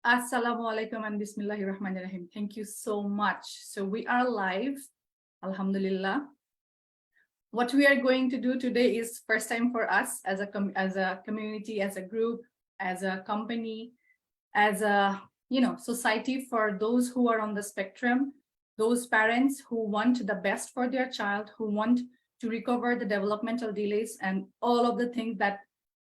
Assalamu alaikum and Bismillahirrahmanirrahim. Thank you so much. So we are live, Alhamdulillah. What we are going to do today is first time for us as a community, as a group, as a company, as a society, for those who are on the spectrum, those parents who want the best for their child, who want to recover the developmental delays and all of the things that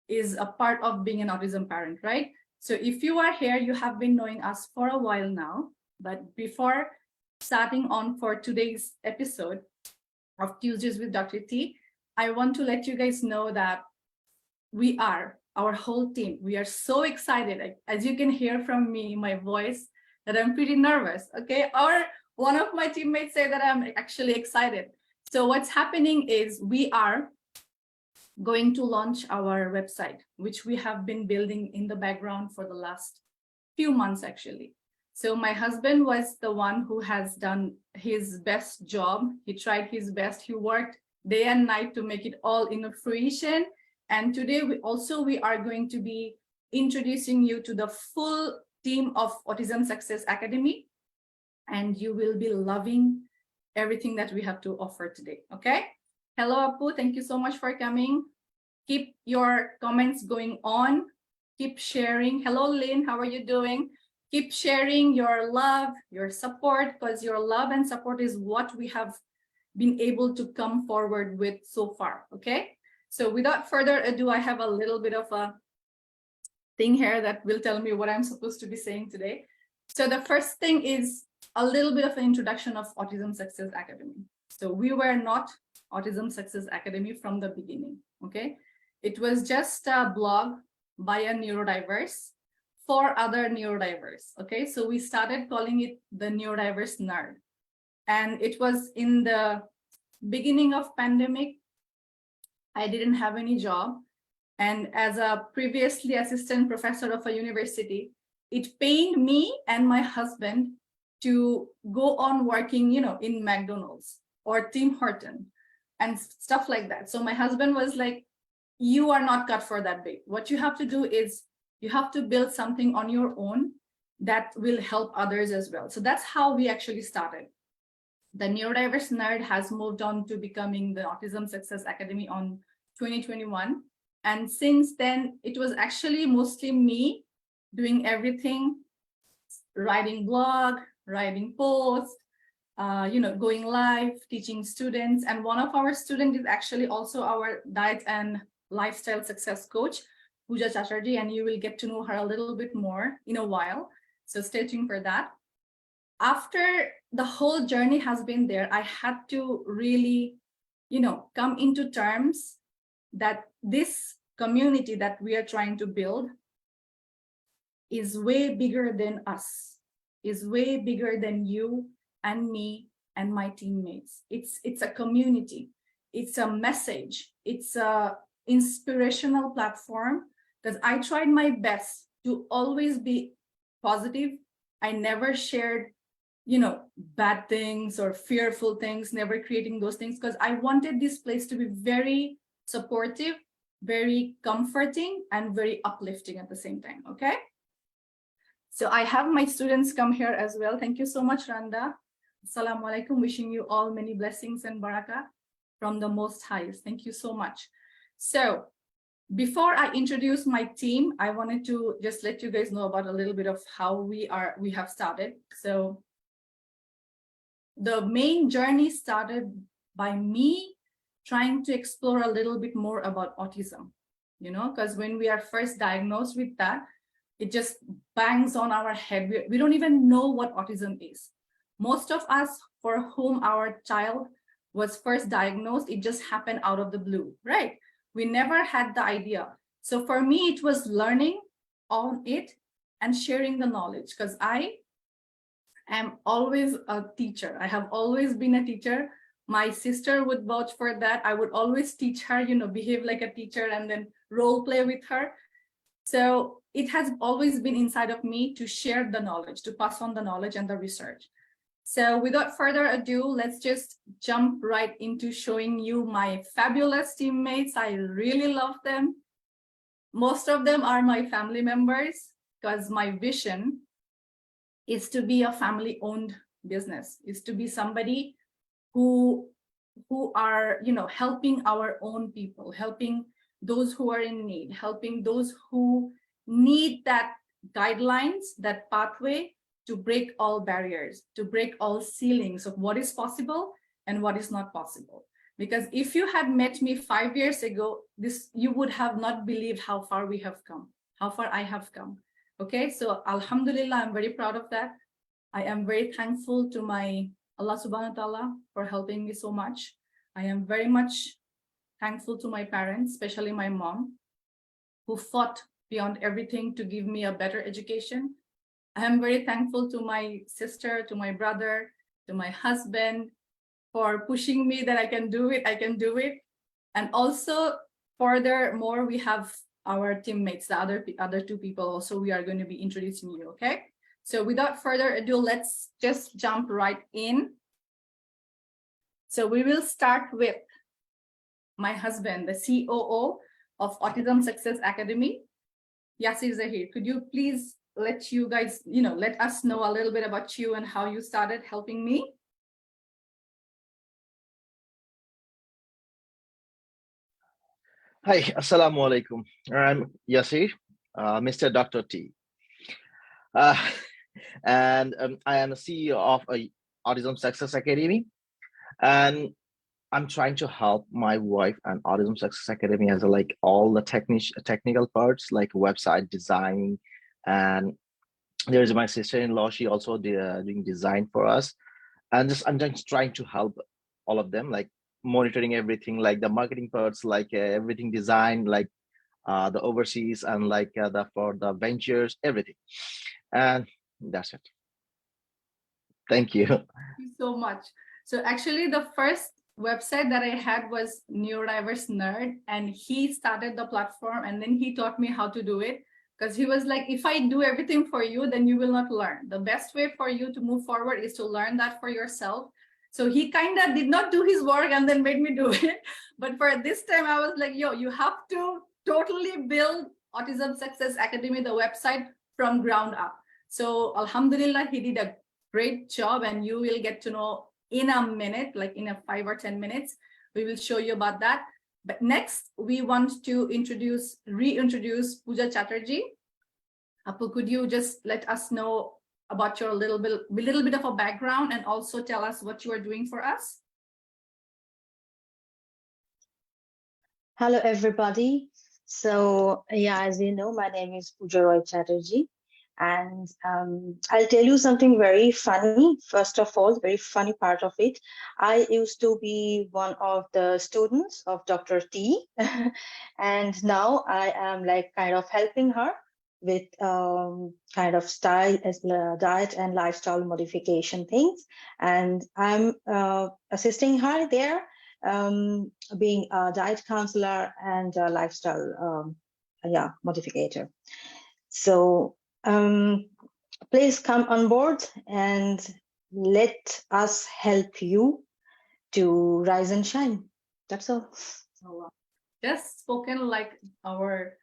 is a part of being an autism parent, right? So if you are here, you have been knowing us for a while now, but before starting on for today's episode of Tuesdays with Dr. T, I want to let you guys know that our whole team, we are so excited. As you can hear from me, my voice, that I'm pretty nervous, okay? Or one of my teammates say that I'm actually excited. So what's happening is we are going to launch our website, which we have been building in the background for the last few months, actually. So my husband was the one who has done his best job. He tried his best. He worked day and night to make it all in fruition. And today we are going to be introducing you to the full team of Autism Success Academy. And you will be loving everything that we have to offer today, okay? Hello, Apu. Thank you so much for coming. Keep your comments going on. Keep sharing. Hello, Lynn. How are you doing? Keep sharing your love, your support, because your love and support is what we have been able to come forward with so far, okay? So without further ado, I have a little bit of a thing here that will tell me what I'm supposed to be saying today. So the first thing is a little bit of an introduction of Autism Success Academy. So we were not Autism Success Academy from the beginning, okay? It was just a blog by a neurodiverse for other neurodiverse, okay? So we started calling it the Neurodiverse Nerd. And it was in the beginning of pandemic. I didn't have any job. And as a previously assistant professor of a university, it pained me and my husband to go on working, in McDonald's or Tim Horton and stuff like that. So my husband was like, you are not cut for that big. What you have to do is you have to build something on your own that will help others as well. So that's how we actually started. The Neurodiverse Nerd has moved on to becoming the Autism Success Academy on 2021. And since then, it was actually mostly me doing everything, writing blog, writing posts, going live, teaching students. And one of our students is actually also our diet and lifestyle success coach, Pooja Chatterjee, and you will get to know her a little bit more in a while. So stay tuned for that. After the whole journey has been there, I had to really, come into terms that this community that we are trying to build is way bigger than us, is way bigger than you and me and my teammates. It's a community. It's a message. It's a inspirational platform, because I tried my best to always be positive. I never shared, bad things or fearful things, never creating those things, because I wanted this place to be very supportive, very comforting, and very uplifting at the same time, okay? So I have my students come here as well. Thank you so much, Randa. Assalamu alaikum. Wishing you all many blessings and barakah from the Most High. Thank you so much. So before I introduce my team, I wanted to just let you guys know about a little bit of how we have started. So the main journey started by me trying to explore a little bit more about autism, because when we are first diagnosed with that, it just bangs on our head. We don't even know what autism is. Most of us for whom our child was first diagnosed, it just happened out of the blue, right? We never had the idea. So for me, it was learning on it and sharing the knowledge, because I am always a teacher. I have always been a teacher. My sister would vouch for that. I would always teach her, behave like a teacher and then role play with her. So it has always been inside of me to share the knowledge, to pass on the knowledge and the research. So without further ado, let's just jump right into showing you my fabulous teammates. I really love them. Most of them are my family members, because my vision is to be a family-owned business, is to be somebody who are, you know, helping our own people, helping those who are in need, helping those who need that guidelines, that pathway to break all barriers, to break all ceilings of what is possible and what is not possible. Because if you had met me 5 years ago, you would have not believed how far we have come, how far I have come. Okay, so Alhamdulillah, I'm very proud of that. I am very thankful to my Allah subhanahu wa ta'ala for helping me so much. I am very much thankful to my parents, especially my mom, who fought beyond everything to give me a better education. I am very thankful to my sister, to my brother, to my husband for pushing me that I can do it, I can do it. And also, furthermore, we have our teammates, the other two people also we are going to be introducing you, okay? So without further ado, let's just jump right in. So we will start with my husband, the COO of Autism Success Academy, Yasir Zahir. Could you please let you guys, you know, let us know a little bit about you and how you started helping me? Hi, Assalamu alaikum. I'm Yasir, Mr. Dr. T. And I am the CEO of Autism Success Academy. And I'm trying to help my wife and Autism Success Academy as like all the technical parts, like website design. And there's my sister-in-law. She also doing design for us. And I'm just trying to help all of them, like monitoring everything, like the marketing parts, like everything design, like the overseas and like for the ventures, everything. And that's it. Thank you. Thank you so much. So actually the first website that I had was Neurodiverse Nerd, and he started the platform and then he taught me how to do it, because he was like, if I do everything for you, then you will not learn. The best way for you to move forward is to learn that for yourself. So he kind of did not do his work and then made me do it. But for this time, I was like, yo, you have to totally build Autism Success Academy, the website, from ground up. So Alhamdulillah, he did a great job, and you will get to know in a minute, like in a 5 or 10 minutes, we will show you about that. But next, we want to reintroduce Pooja Chatterjee. Apu, could you just let us know about your little bit of a background and also tell us what you are doing for us? Hello, everybody. So, yeah, as you know, my name is Pooja Roy Chatterjee. And I'll tell you something very funny. First of all, very funny part of it. I used to be one of the students of Dr. T. And now I am like kind of helping her with kind of style as diet and lifestyle modification things. And I'm assisting her there, being a diet counselor and a lifestyle modificator. So please come on board and let us help you to rise and shine. That's all. Just spoken like our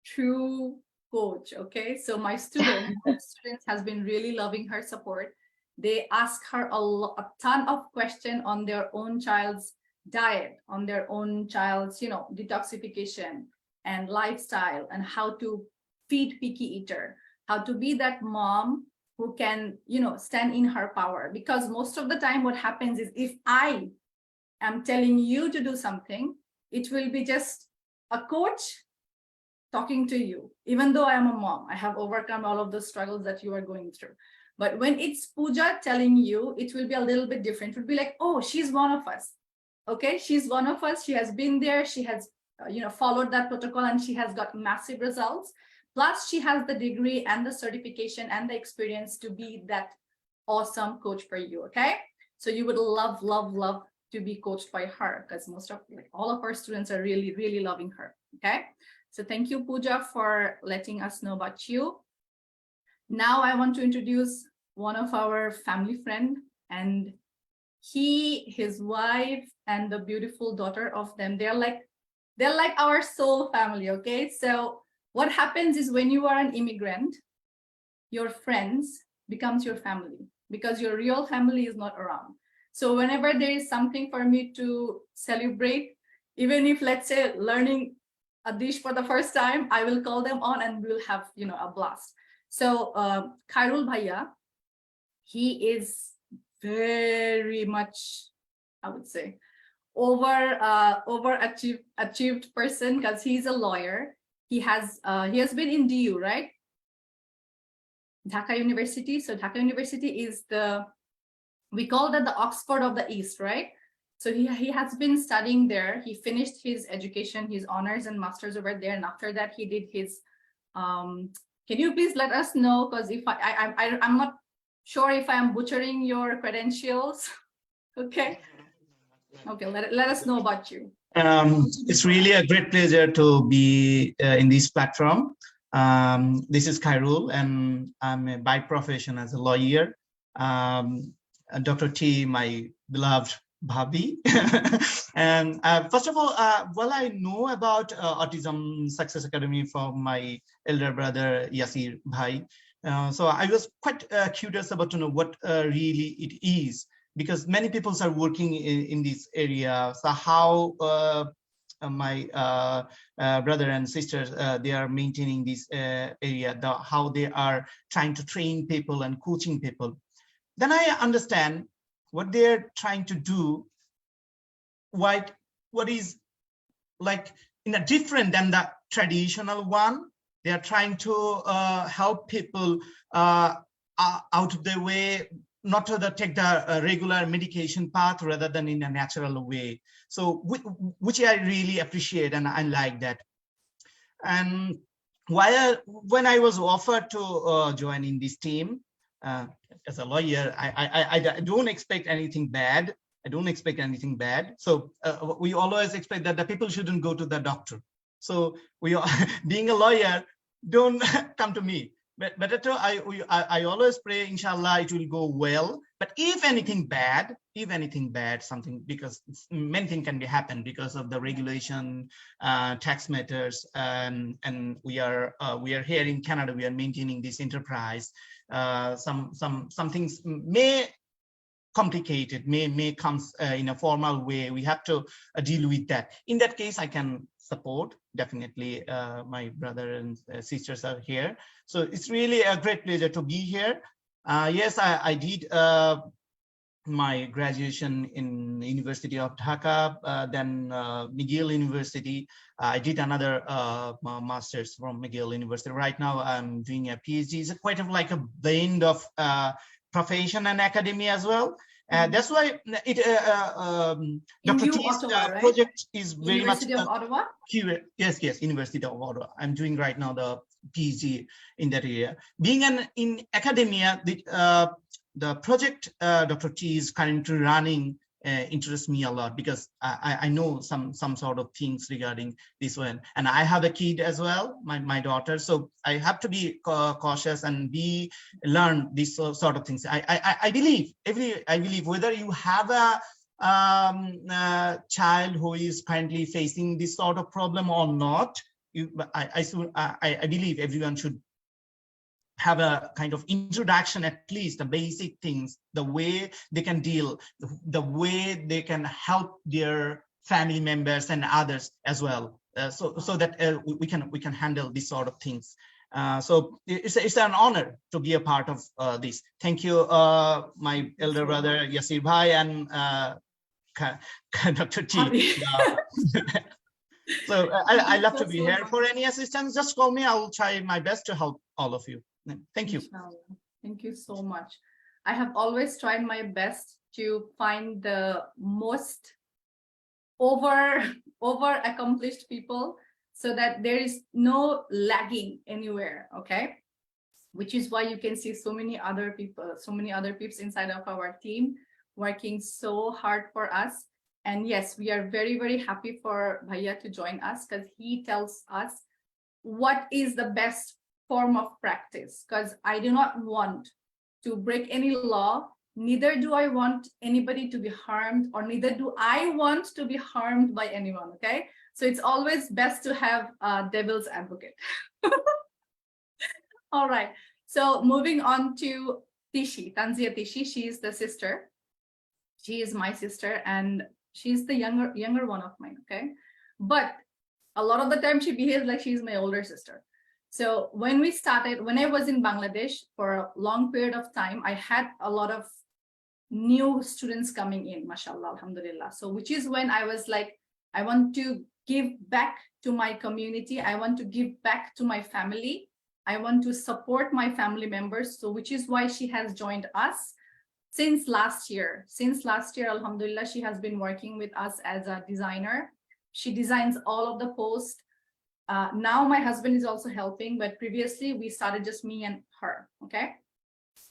true coach. Okay, so my students has been really loving her support. They ask her a ton of questions on their own child's diet, on their own child's, you know, detoxification and lifestyle, and how to feed picky eater, how to be that mom who can, you know, stand in her power. Because most of the time what happens is, if I am telling you to do something, it will be just a coach talking to you. Even though I am a mom, I have overcome all of the struggles that you are going through. But when it's Pooja telling you, it will be a little bit different. It will be like, oh, she's one of us. Okay, she's one of us. She has been there. She has, you know, followed that protocol, and she has got massive results. Plus, she has the degree and the certification and the experience to be that awesome coach for you, okay? So you would love, love, love to be coached by her, because most of, like, all of our students are really, really loving her, okay? So thank you, Pooja, for letting us know about you. Now I want to introduce one of our family friend, and his wife, and the beautiful daughter of them, they're like our soul family, okay? So what happens is, when you are an immigrant, your friends becomes your family, because your real family is not around. So whenever there is something for me to celebrate, even if, let's say, learning a dish for the first time, I will call them on and we'll have, a blast. So Khairul Bhaiya, he is very much, I would say, achieved person, because he's a lawyer. He has been in DU, right? Dhaka University. So Dhaka University is we call that the Oxford of the East, right? So he has been studying there. He finished his education, his honors and masters over there, and after that he did his. Can you please let us know? Because if I'm not sure if I am butchering your credentials. Okay. Okay. Let us know about you. It's really a great pleasure to be in this platform. This is Khairul, and I'm by profession as a lawyer. Dr. T, my beloved Bhabi. And first of all, well, I know about Autism Success Academy from my elder brother, Yasir Bhai. So I was quite curious about to know what really it is, because many people are working in this area. So how my brother and sisters, they are maintaining this area, how they are trying to train people and coaching people. Then I understand what they're trying to do, what is like in a different than the traditional one. They are trying to help people out of their way, not to take the regular medication path rather than in a natural way. So which I really appreciate, and I like that. And when I was offered to join in this team, as a lawyer, I don't expect anything bad. I don't expect anything bad. So we always expect that the people shouldn't go to the doctor. So being a lawyer, don't come to me. But I always pray, inshallah, it will go well. But if anything bad, something, because many things can be happen because of the regulation, tax matters, and we are here in Canada. We are maintaining this enterprise. Some things may complicated, may comes in a formal way. We have to deal with that. In that case, I can support, definitely. My brother and sisters are here, so it's really a great pleasure to be here. Yes, I did my graduation in University of Dhaka, then McGill University. I did another master's from McGill University. Right now I'm doing a PhD. It's quite of like a blend of profession and academia as well. That's why Dr. T's Ottawa, project is very University much of Ottawa. Yes, University of Ottawa. I'm doing right now the PhD in that area. Being in academia, the project Dr. T is currently running interests me a lot, because I know some sort of things regarding this one, and I have a kid as well, my daughter, so I have to be cautious and learn these sort of things. I believe whether you have a child who is currently facing this sort of problem or not, I believe everyone should have a kind of introduction, at least the basic things, the way they can deal, the way they can help their family members and others as well, so that we can handle these sort of things. So it's an honor to be a part of this. Thank you, my elder brother Yasir Bhai and Dr. T. So I love to be here. For any assistance, just call me. I will try my best to help all of you. Thank you. Thank you so much. I have always tried my best to find the most over accomplished people, so that there is no lagging anywhere. Okay, which is why you can see so many other people inside of our team working so hard for us. And yes, we are very, very happy for Bhaiya to join us, because he tells us what is the best form of practice, because I do not want to break any law, neither do I want anybody to be harmed, or neither do I want to be harmed by anyone. Okay, so it's always best to have a devil's advocate. All right, so moving on to Tishi, Tanzia Tishi. She is the sister. She is my sister, and she's the younger one of mine. Okay, but a lot of the time she behaves like she's my older sister. So when we started, when I was in Bangladesh for a long period of time, I had a lot of new students coming in, mashallah, alhamdulillah. So which is when I was like, I want to give back to my community. I want to give back to my family. I want to support my family members. So which is why she has joined us since last year. Since last year, alhamdulillah, she has been working with us as a designer. She designs all of the posts. Now my husband is also helping, but previously we started just me and her, okay?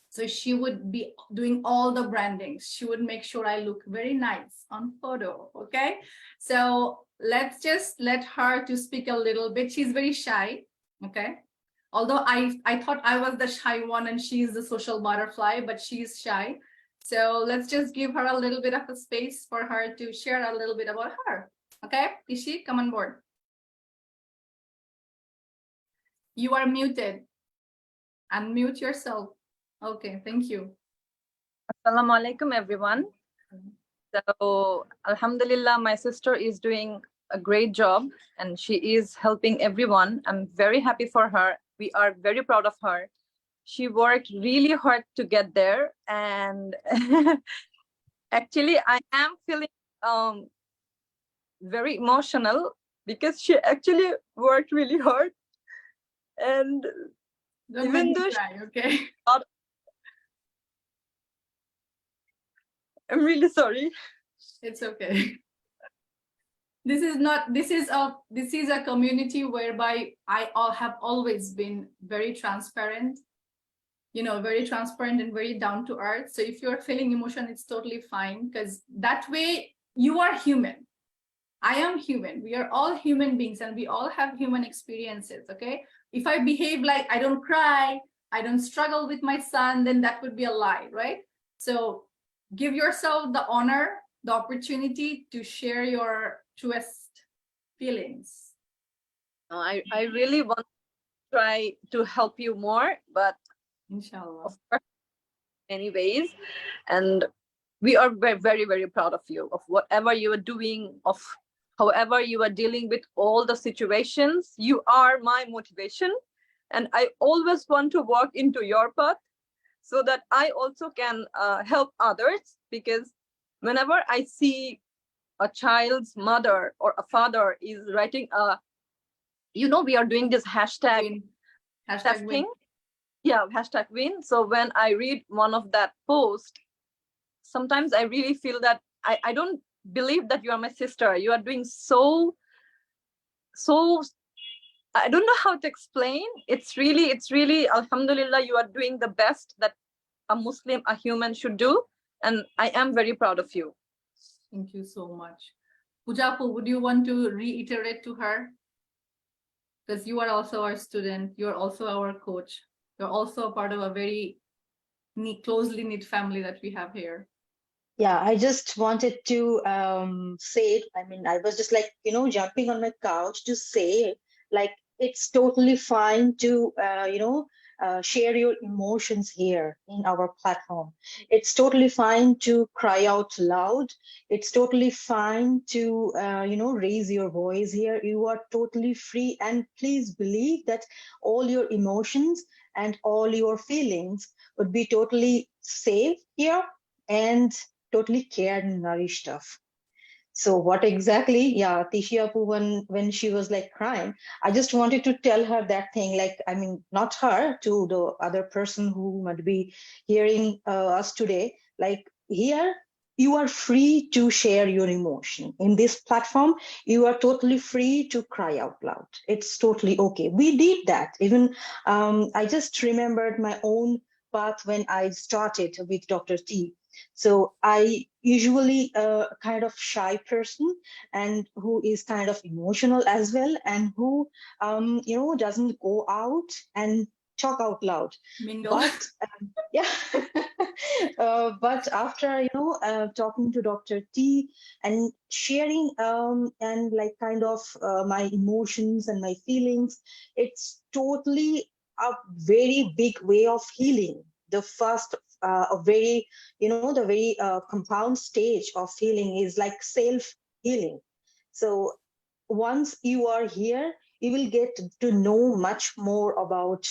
So she would be doing all the branding. She would make sure I look very nice on photo, okay? So let's just let her to speak a little bit. She's very shy, okay? Although I thought I was the shy one and she's the social butterfly, but she's shy. So let's just give her a little bit of a space for her to share a little bit about her. Okay, Tishi, come on board. You are muted. Unmute yourself. Okay, thank you. Assalamu alaikum, everyone. So, alhamdulillah, my sister is doing a great job and she is helping everyone. I'm very happy for her. We are very proud of her. She worked really hard to get there. And actually, I am feeling very emotional because she actually worked really hard. And Don't even make me though cry, okay? I'm really sorry. It's okay. This is a community whereby I have always been very transparent, you know, very transparent and very down to earth. So if you're feeling emotion, it's totally fine, because that way you are human. I am human. We are all human beings and we all have human experiences, okay? If I behave like I don't cry, I don't struggle with my son, then that would be a lie, right? So give yourself the honor, the opportunity to share your truest feelings. I really want to try to help you more, but Inshallah. of course, anyways, and we are very, very, very proud of you, of whatever you are doing, of however you are dealing with all the situations. You are my motivation, and I always want to walk into your path so that I also can help others, because whenever I see a child's mother or a father is writing a, you know, we are doing this hashtag Win. Hashtag testing. win. Yeah, hashtag win. So when I read one of that post, sometimes I really feel that I don't believe that you are my sister. You are doing so, I don't know how to explain. It's really, alhamdulillah, you are doing the best that a Muslim, a human should do. And I am very proud of you. Thank you so much. Pujapu, would you want to reiterate to her? Because you are also our student, you're also our coach. You're also a part of a very closely knit family that we have here. Yeah, I just wanted to say, I mean, I was just like, you know, jumping on my couch to say, like, it's totally fine to, share your emotions here in our platform. It's totally fine to cry out loud. It's totally fine to, raise your voice here. You are totally free. And please believe that all your emotions and all your feelings would be totally safe here and totally cared and nourished of. So what exactly, yeah, Tishiapu, when she was like crying, I just wanted to tell her that thing, like, I mean, not her, to the other person who might be hearing us today, like here, you are free to share your emotion. In this platform, you are totally free to cry out loud. It's totally okay. We did that. Even I just remembered my own path when I started with Dr. T. So I usually a kind of shy person and who is kind of emotional as well, and who doesn't go out and talk out loud. Mingle. But yeah, but after talking to Dr. T and sharing and like kind of my emotions and my feelings, it's totally a very big way of healing. The first a very, the very compound stage of healing is like self-healing. So once you are here, you will get to know much more about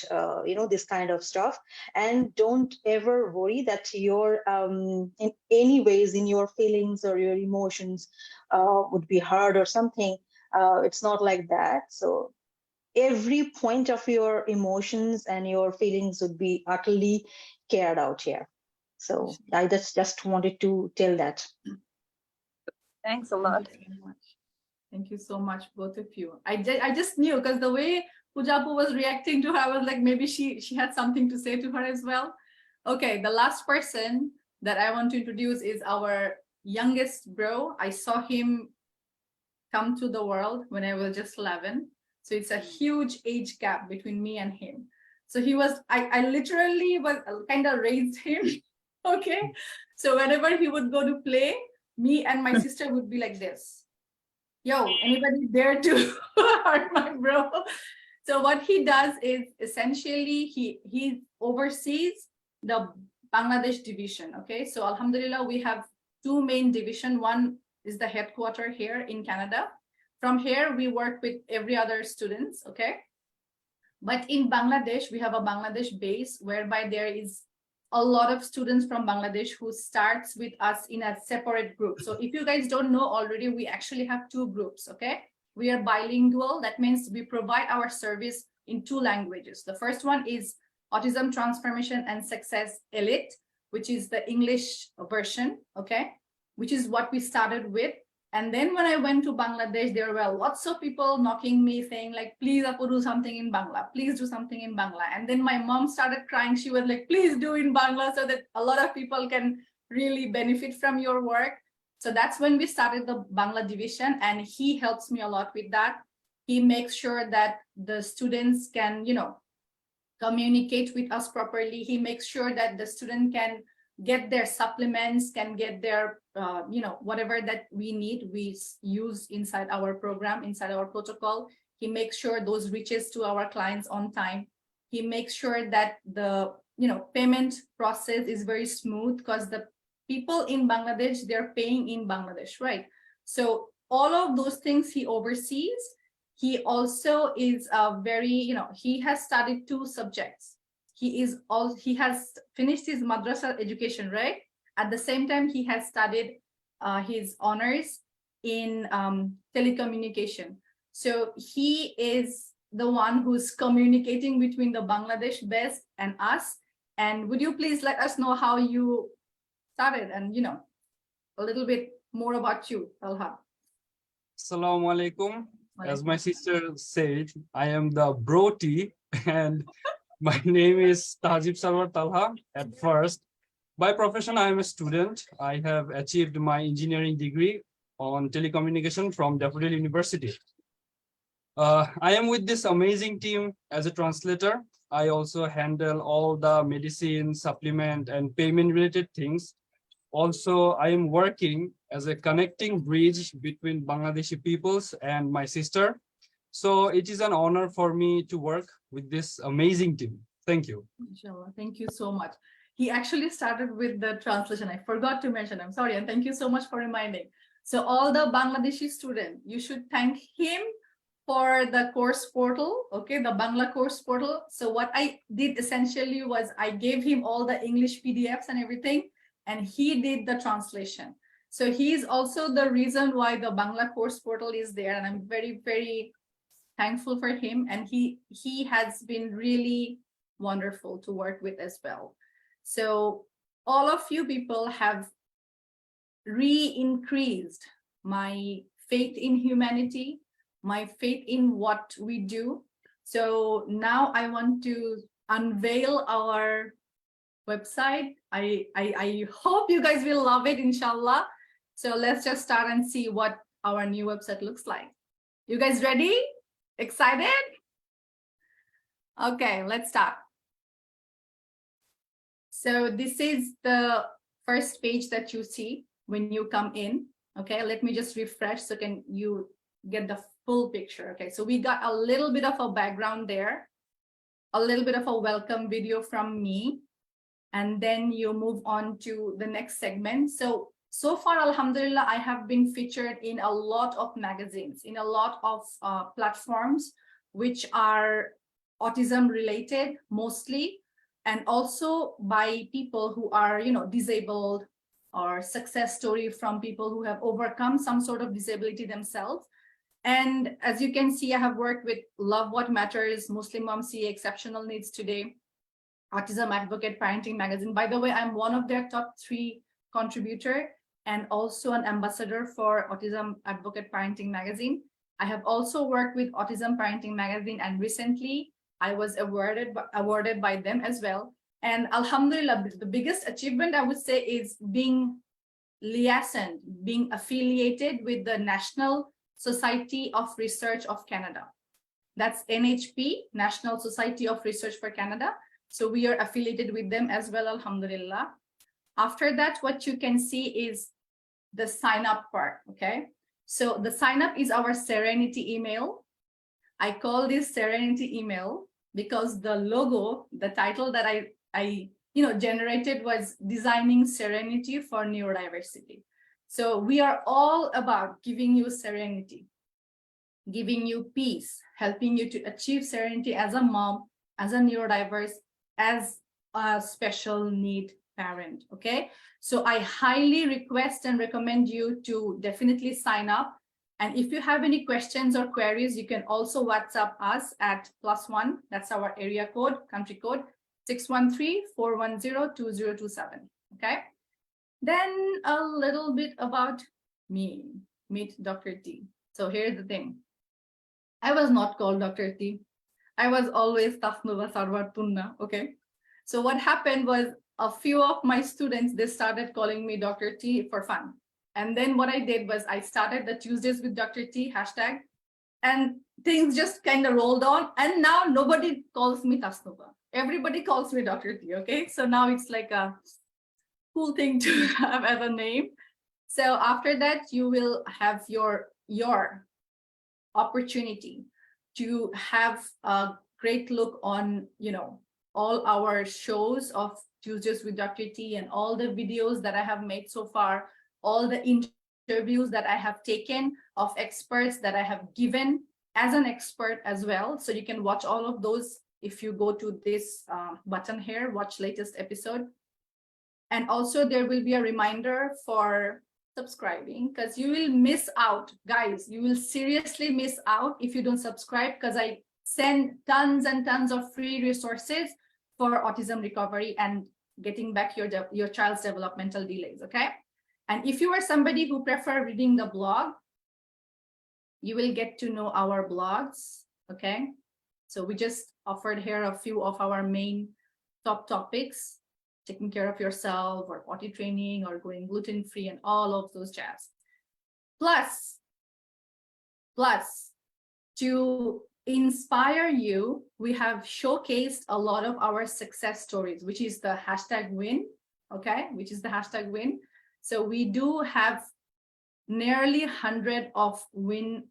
this kind of stuff. And don't ever worry that you're in any ways in your feelings or your emotions would be hurt or something. It's not like that. So every point of your emotions and your feelings would be utterly cared out here. So I just wanted to tell that. Thanks a lot. Thank you so much. Thank you so much, both of you. I just knew, because the way Pujapu was reacting to her, I was like, maybe she had something to say to her as well. Okay, the last person that I want to introduce is our youngest bro. I saw him come to the world when I was just 11. So it's a huge age gap between me and him. So he was, I literally was kind of raised him. Okay. So whenever he would go to play, me and my sister would be like this. Yo, anybody dare to hurt my bro? So what he does is essentially he oversees the Bangladesh division. Okay. So Alhamdulillah, we have two main division. One is the headquarter here in Canada. From here, we work with every other students, okay? But in Bangladesh, we have a Bangladesh base whereby there is a lot of students from Bangladesh who starts with us in a separate group. So if you guys don't know already, we actually have two groups, okay? We are bilingual. That means we provide our service in two languages. The first one is Autism Transformation and Success Elite, which is the English version, okay? Which is what we started with. And then when I went to Bangladesh, there were lots of people knocking me saying like, please Apu, do something in Bangla, please do something in Bangla. And then my mom started crying. She was like, please do in Bangla so that a lot of people can really benefit from your work. So that's when we started the Bangla division, and he helps me a lot with that. He makes sure that the students can, communicate with us properly. He makes sure that the student can get their supplements, can get their, whatever that we need, we use inside our program, inside our protocol. He makes sure those reaches to our clients on time. He makes sure that the, payment process is very smooth, because the people in Bangladesh, they're paying in Bangladesh, right? So all of those things he oversees. He also is a very, he has studied 2 subjects. He has finished his madrasa education, right? At the same time, he has studied his honors in telecommunication. So he is the one who's communicating between the Bangladesh base and us. And would you please let us know how you started and, a little bit more about you, Talha? Assalamu alaikum. As my sister said, I am the broti, and my name is Tajib Salwar Talha at first. By profession, I am a student. I have achieved my engineering degree on telecommunication from Daffodil University. I am with this amazing team as a translator. I also handle all the medicine, supplement, and payment related things. Also, I am working as a connecting bridge between Bangladeshi peoples and my sister. So it is an honor for me to work with this amazing team. Thank you. Inshallah. Thank you so much. He actually started with the translation. I forgot to mention, I'm sorry. And thank you so much for reminding. So all the Bangladeshi students, you should thank him for the course portal, okay, the Bangla course portal. So what I did essentially was I gave him all the English PDFs and everything, and he did the translation. So he's also the reason why the Bangla course portal is there. And I'm very, very thankful for him. And he has been really wonderful to work with as well. So all of you people have re-increased my faith in humanity, my faith in what we do. So now I want to unveil our website. I hope you guys will love it, inshallah. So let's just start and see what our new website looks like. You guys ready? Excited? Okay, let's start. So this is the first page that you see when you come in. Okay, let me just refresh so can you get the full picture. Okay, so we got a little bit of a background there, a little bit of a welcome video from me. and then you move on to the next segment. So far, alhamdulillah, I have been featured in a lot of magazines, in a lot of platforms, which are autism related mostly, and also by people who are, disabled, or success story from people who have overcome some sort of disability themselves. And as you can see, I have worked with Love What Matters, Muslim Mom CA, Exceptional Needs Today, Autism Advocate Parenting Magazine. By the way, I'm one of their top 3 contributor and also an ambassador for Autism Advocate Parenting Magazine. I have also worked with Autism Parenting Magazine, and recently I was awarded by them as well. And alhamdulillah, the biggest achievement I would say is being liaisoned, being affiliated with the National Society of Research of Canada. That's NHP, National Society of Research for Canada. So we are affiliated with them as well, alhamdulillah. After that, what you can see is the sign up part, okay? So the sign up is our Serenity email. I call this Serenity email because the logo, the title that I generated was Designing Serenity for Neurodiversity. So we are all about giving you serenity, giving you peace, helping you to achieve serenity as a mom, as a neurodiverse, as a special need parent, okay? So I highly request and recommend you to definitely sign up. And if you have any questions or queries, you can also WhatsApp us at +1, that's our area code, country code, 613-410-2027, okay? Then a little bit about me, meet Dr. T. So here's the thing. I was not called Dr. T. I was always Tasnuba Sarwar Tunna, okay? So what happened was a few of my students, they started calling me Dr. T for fun. And then what I did was I started the Tuesdays with Dr. T hashtag, and things just kind of rolled on. And now nobody calls me Tasnuba. Everybody calls me Dr. T, okay? So now it's like a cool thing to have as a name. So after that, you will have your opportunity to have a great look on, all our shows of Tuesdays with Dr. T and all the videos that I have made so far, all the interviews that I have taken of experts that I have given as an expert as well. So you can watch all of those if you go to this button here, watch latest episode. And also there will be a reminder for subscribing, because you will miss out, guys. You will seriously miss out if you don't subscribe, because I send tons and tons of free resources for autism recovery and getting back your child's developmental delays, okay? And if you are somebody who prefer reading the blog, you will get to know our blogs, okay? So we just offered here a few of our main top topics: taking care of yourself, or potty training, or going gluten-free, and all of those jazz. Plus, to inspire you, we have showcased a lot of our success stories, which is the hashtag win, okay? Which is the hashtag win. So we do have nearly 100 of win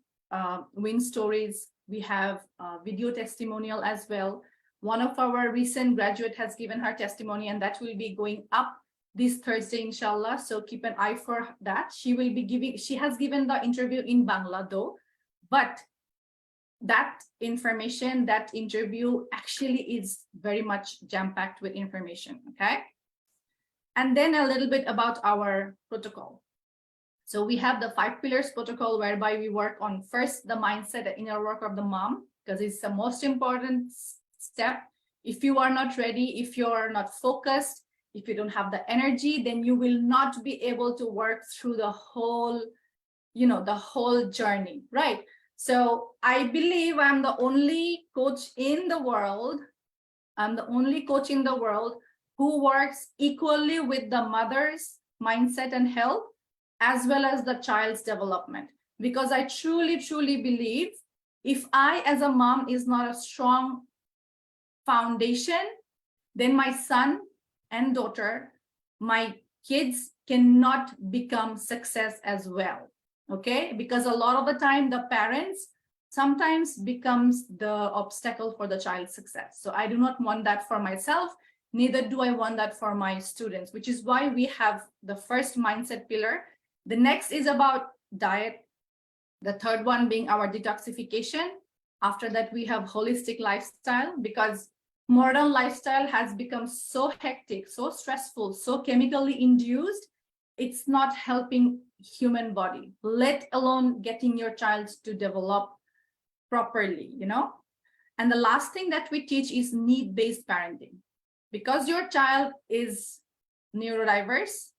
stories. We have video testimonial as well. One of our recent graduate has given her testimony, and that will be going up this Thursday, inshallah. So keep an eye for that. She has given the interview in Bangla though, but that information, that interview actually is very much jam-packed with information, okay? And then a little bit about our protocol. So we have the 5 pillars protocol, whereby we work on first the mindset, the inner work of the mom, because it's the most important step. If you are not ready, if you're not focused, if you don't have the energy, then you will not be able to work through the whole, the whole journey, right? So I believe I'm the only coach in the world. I'm the only coach in the world who works equally with the mother's mindset and health, as well as the child's development. Because I truly, truly believe if I, as a mom, is not a strong foundation, then my son and daughter, my kids, cannot become success as well, okay? Because a lot of the time, the parents sometimes becomes the obstacle for the child's success. So I do not want that for myself. neither do I want that for my students, which is why we have the first mindset pillar. The next is about diet. The third one being our detoxification. After that, we have holistic lifestyle, because modern lifestyle has become so hectic, so stressful, so chemically induced. It's not helping human body, let alone getting your child to develop properly, you know. And the last thing that we teach is need-based parenting. Because your child is neurodiverse,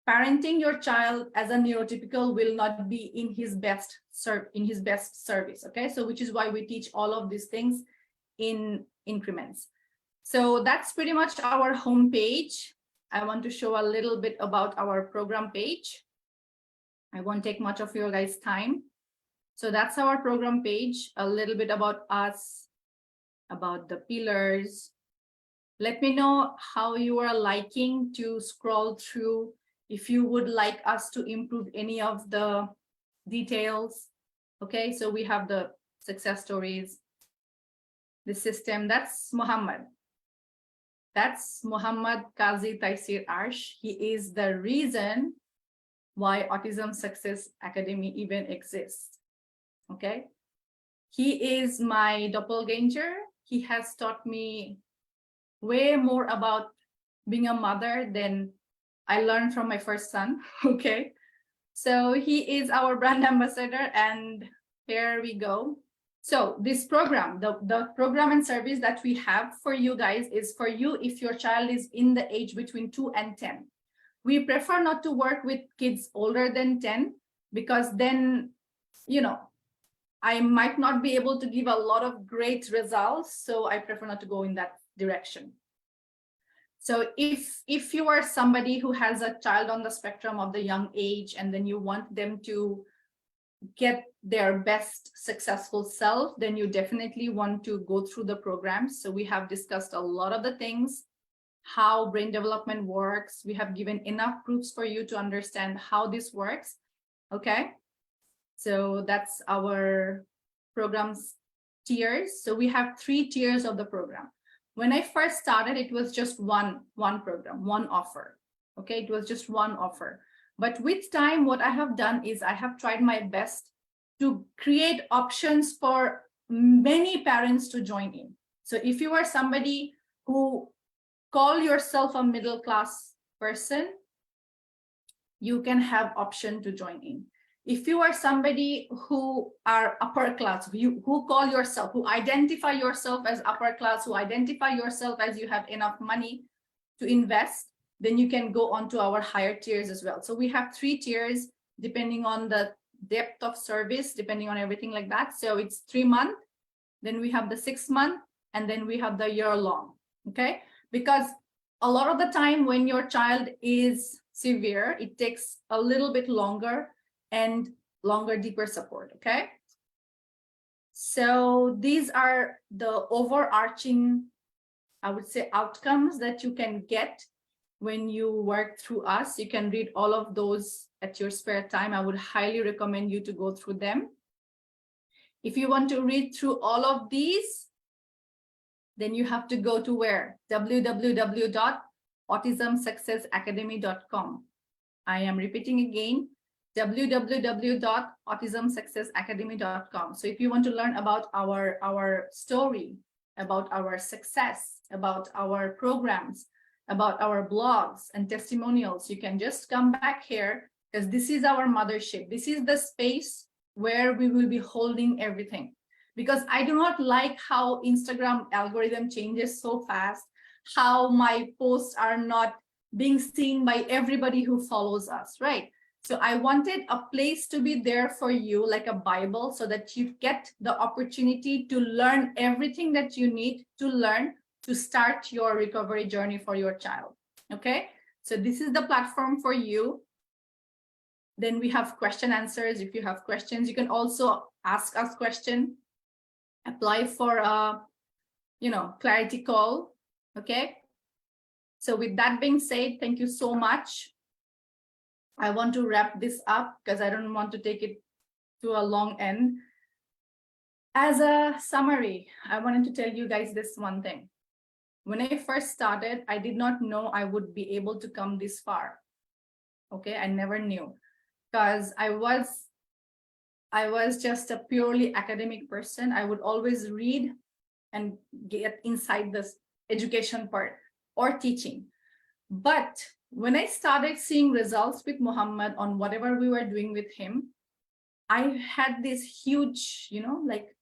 parenting your child as a neurotypical will not be in his best service. Okay, so which is why we teach all of these things in increments. So that's pretty much our homepage. I want to show a little bit about our program page. I won't take much of your guys' time. So that's our program page, a little bit about us, about the pillars. Let me know how you are liking to scroll through, if you would like us to improve any of the details. Okay, so we have the success stories, the system. That's Muhammad. That's Muhammad Qazi Taisir Arsh. He is the reason why Autism Success Academy even exists. Okay, he is my doppelganger. He has taught me way more about being a mother than I learned from my first son. Okay, so he is our brand ambassador, and here we go. So this program, the program and service that we have for you guys is for you if your child is in the age between 2 and 10. We prefer not to work with kids older than 10, because then, you know, I might not be able to give a lot of great results. So I prefer not to go in that direction. So if you are somebody who has a child on the spectrum of the young age, and then you want them to get their best successful self, then you definitely want to go through the programs. So we have discussed a lot of the things, how brain development works. We have given enough proofs for you to understand how this works. Okay, so that's our program's tiers. So we have 3 tiers of the program. When I first started, it was just one program, one offer. Okay, it was just one offer. But with time, what I have done is I have tried my best to create options for many parents to join in. So if you are somebody who call yourself a middle class person, you can have option to join in. If you are somebody who are upper class, who call yourself, who identify yourself as upper class, who identify yourself as you have enough money to invest, then you can go on to our higher tiers as well. So we have 3 tiers depending on the depth of service, depending on everything like that. So it's 3 months, then we have the 6 month, and then we have the year long. Okay, because a lot of the time when your child is severe, it takes a little bit longer and longer, deeper support. Okay, so these are the overarching, I would say, outcomes that you can get when you work through us. You can read all of those at your spare time. I would highly recommend you to go through them. If you want to read through all of these, then you have to go to where? www.autismsuccessacademy.com. I am repeating again, www.autismsuccessacademy.com. So if you want to learn about our story, about our success, about our programs, about our blogs and testimonials, you can just come back here, because this is our mothership. This is the space where we will be holding everything. Because I do not like how Instagram algorithm changes so fast, how my posts are not being seen by everybody who follows us, right? So I wanted a place to be there for you, like a Bible, so that you get the opportunity to learn everything that you need to learn to start your recovery journey for your child. Okay, so this is the platform for you. Then we have question answers. If you have questions, you can also ask us question, apply for a clarity call. Okay, so with that being said, thank you so much. I want to wrap this up because I don't want to take it to a long end. As a summary, I wanted to tell you guys this one thing. When I first started, I did not know I would be able to come this far. Okay, I never knew, because I was just a purely academic person. I would always read and get inside this education part or teaching. But when I started seeing results with Muhammad on whatever we were doing with him, I had this huge, like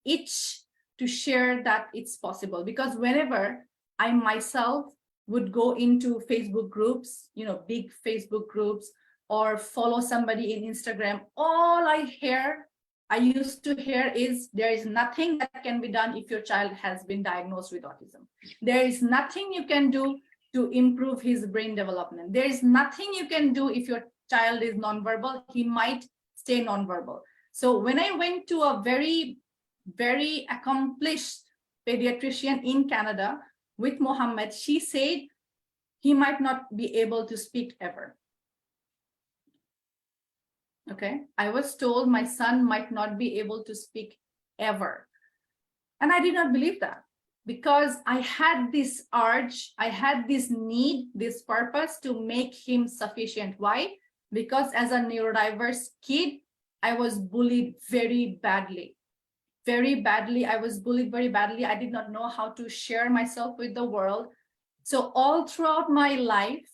itch to share that it's possible. Because whenever I myself would go into Facebook groups, big Facebook groups, or follow somebody in Instagram, all I used to hear is, there is nothing that can be done if your child has been diagnosed with autism. There is nothing you can do to improve his brain development. There is nothing you can do if your child is nonverbal. He might stay nonverbal. So when I went to a very, very accomplished pediatrician in Canada with Mohammed, she said he might not be able to speak ever. Okay, I was told my son might not be able to speak ever. And I did not believe that, because I had this urge, I had this need, this purpose to make him sufficient. Why? Because as a neurodiverse kid, I was bullied very badly. Very badly. I was bullied very badly. I did not know how to share myself with the world. So all throughout my life,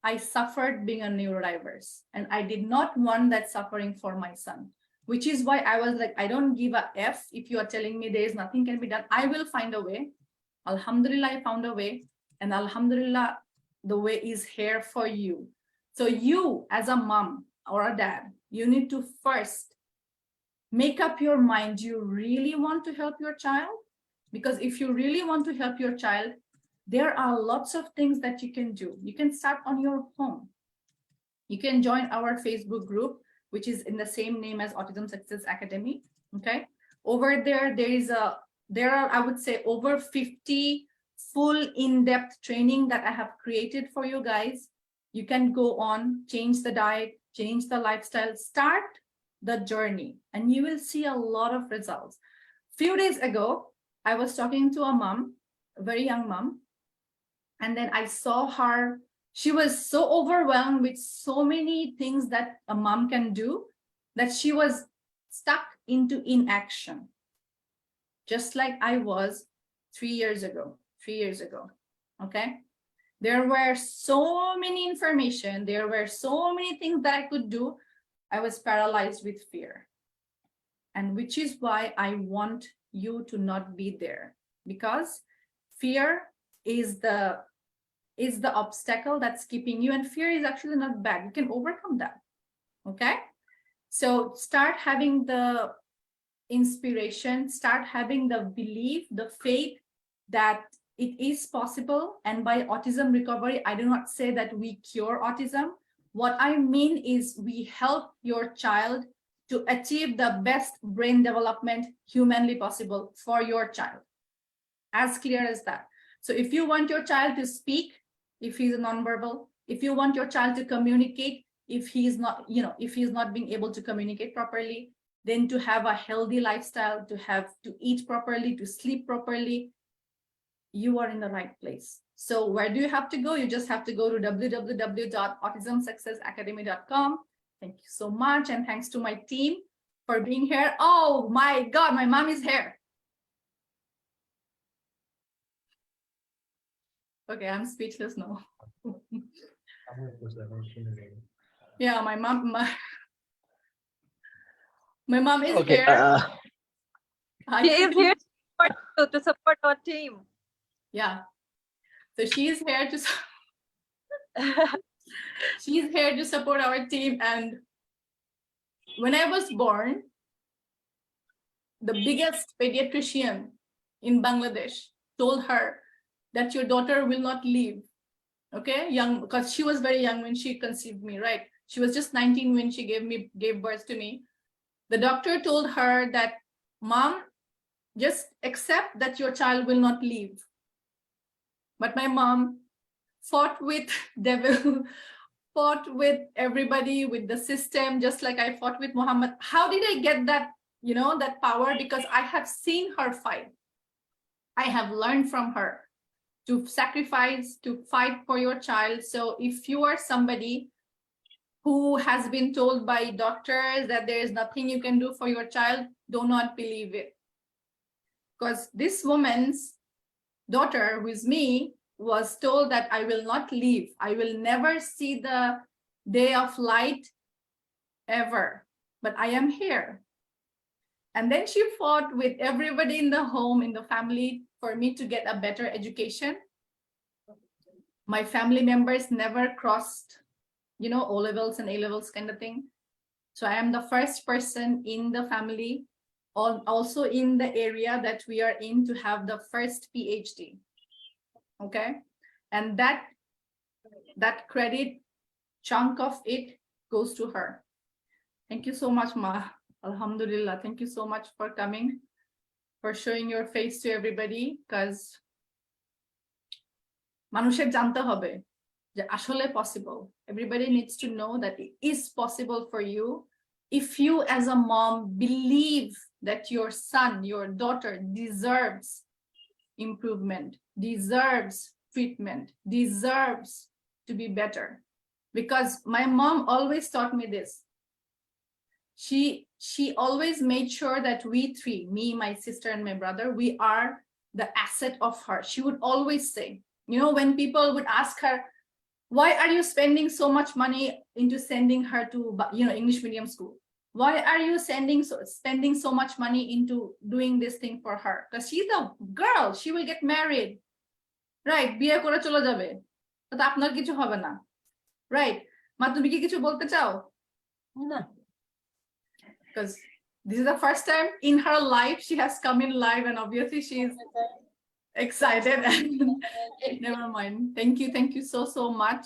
I suffered being a neurodiverse, and I did not want that suffering for my son, which is why I was like, I don't give a F if you are telling me there is nothing can be done. I will find a way. Alhamdulillah, I found a way, and Alhamdulillah, the way is here for you. So you, as a mom or a dad, you need to first make up your mind. You really want to help your child? Because if you really want to help your child, there are lots of things that you can do. You can start on your home. You can join our Facebook group, which is in the same name as Autism Success Academy. Okay. Over there, there are, I would say, over 50 full in-depth training that I have created for you guys. You can go on, change the diet, change the lifestyle, start the journey, and you will see a lot of results. Few days ago, I was talking to a mom, a very young mom, and then I saw her. She was so overwhelmed with so many things that a mom can do that she was stuck into inaction, just like I was 3 years ago. Okay. There were so many information. There were so many things that I could do. I was paralyzed with fear. And which is why I want you to not be there, because fear is the obstacle that's keeping you, and fear is actually not bad. You can overcome that. Okay. So start having the inspiration, start having the belief, the faith that it is possible. And by autism recovery, I do not say that we cure autism. What I mean is we help your child to achieve the best brain development humanly possible for your child. As clear as that. So if you want your child to speak, if he's nonverbal, if you want your child to communicate, if he's not, if he's not being able to communicate properly, then to have a healthy lifestyle, to eat properly, to sleep properly, you are in the right place. So where do you have to go? You just have to go to www.autismsuccessacademy.com. Thank you so much. And thanks to my team for being here. Oh my God, my mom is here. Okay, I'm speechless now. Yeah, my mom is Okay. here. She is here to support our team. Yeah. So she's here to support our team. And when I was born, the biggest pediatrician in Bangladesh told her that your daughter will not live. Okay, young, because she was very young when she conceived me, right? She was just 19 when she gave birth to me. The doctor told her that, Mom, just accept that your child will not live. But my mom fought with devil, fought with everybody, with the system, just like I fought with Muhammad. How did I get that, that power? Because I have seen her fight. I have learned from her. to sacrifice, to fight for your child. So if you are somebody who has been told by doctors that there is nothing you can do for your child, do not believe it. Because this woman's daughter, who is me, was told that I will not leave. I will never see the day of light ever, but I am here. And then she fought with everybody in the home, in the family, for me to get a better education. My family members never crossed, you know, O levels and A levels kind of thing. So I am the first person in the family, also in the area that we are in, to have the first PhD. Okay. And that credit chunk of it goes to her. Thank you so much, Ma. Alhamdulillah. Thank you so much for coming, for showing your face to everybody, because মানুষের জানতে হবে যে আসলে possible. Everybody needs to know that it is possible for you if you as a mom believe that your son, your daughter deserves improvement, deserves treatment, deserves to be better. Because my mom always taught me this. She always made sure that we three, me, my sister, and my brother, we are the asset of her. She would always say, you know, when people would ask her, why are you spending so much money into sending her to, you know, English medium school? Why are you spending so much money into doing this thing for her? Because she's a girl, she will get married, right? বিয়ে করে চলে যাবে, তো আপনার কিছু হবে না, right? মা তুমি কি কিছু বলতে চাও? না. Because this is the first time in her life she has come in live, and obviously she's excited. Never mind. Thank you so much.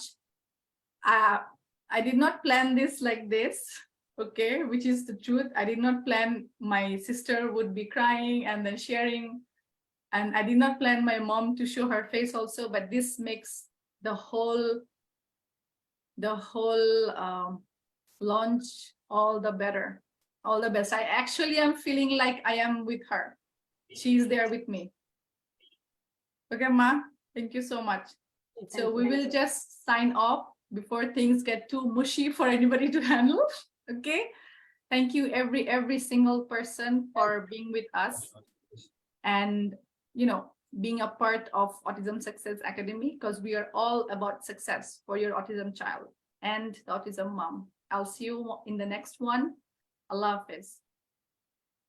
I did not plan this like this, okay, which is the truth. I did not plan my sister would be crying and then sharing, and I did not plan my mom to show her face also, but this makes the whole launch all the better, all the best. I actually am feeling like I am with her. She's there with me. Okay, Ma, thank you so much. So we will just sign off before things get too mushy for anybody to handle. Okay. Thank you every single person for being with us and, you know, being a part of Autism Success Academy, because we are all about success for your autism child and the autism mom. I'll see you in the next one. Allah Hafiz.